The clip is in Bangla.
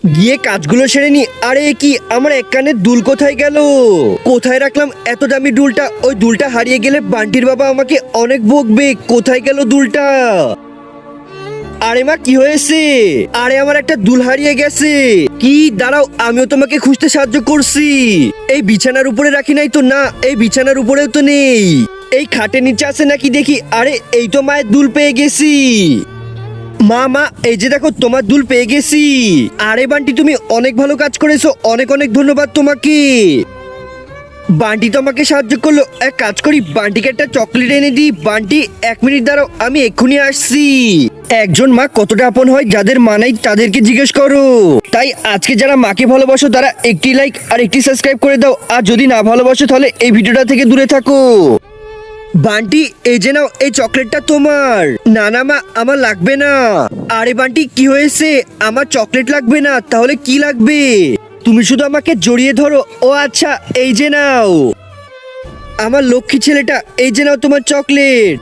গিয়ে কাজগুলো সেরে নি। আরে কি আমার এক কানের দুল কোথায় গেল? কোথায় রাখলাম এত দামি দুলটা? ওই দুলটা হারিয়ে গেলে বান্টির বাবা আমাকে অনেক বকবে। কোথায় গেল দুলটা? আরে মা, কি হয়েছে? আরে আমার একটা দুল হারিয়ে গেছে। কি, দাঁড়াও, আমিও তোমাকে খুঁজতে সাহায্য করছি। এই বিছানার উপরে রাখি নাই তো? না, এই বিছানার উপরেও তো নেই। এই খাটের নিচে আছে নাকি দেখি। আরে এই তো মায়ের দুল পেয়ে গেছি। মা মা, এই যে দেখো তোমার দুল পেয়ে গেছি। আরে বান্টি, তুমি অনেক ভালো কাজ করেছো, অনেক অনেক ধন্যবাদ তোমাকে। বান্টি তো আমাকে সাহায্য করলো। এক কাজ করি, বান্টিকে একটা চকলেট এনে দিই। বান্টি, 1 মিনিট দাঁড়াও, আমি এক্ষুনি আসছি। একজন মা কতটা আপন হয়, যাদের মা নাই তাদেরকে জিজ্ঞেস করো। তাই আজকে যারা মাকে ভালোবাসো তারা একটি লাইক আর একটি সাবস্ক্রাইব করে দাও। আর যদি না ভালোবাসো তাহলে এই ভিডিওটা থেকে দূরে থাকো। বান্টি, এই যে নাও, এই চকলেটটা তোমার। না না মা, আমার লাগবে না। আরে বান্টি, কি হয়েছে? আমার চকলেট লাগবে না, তাহলে কি লাগবে? তুমি শুধু আমাকে জড়িয়ে ধরো। ও আচ্ছা, এই যে নাও আমার লক্ষ্মী ছেলেটা, এই যে নাও তোমার চকলেট।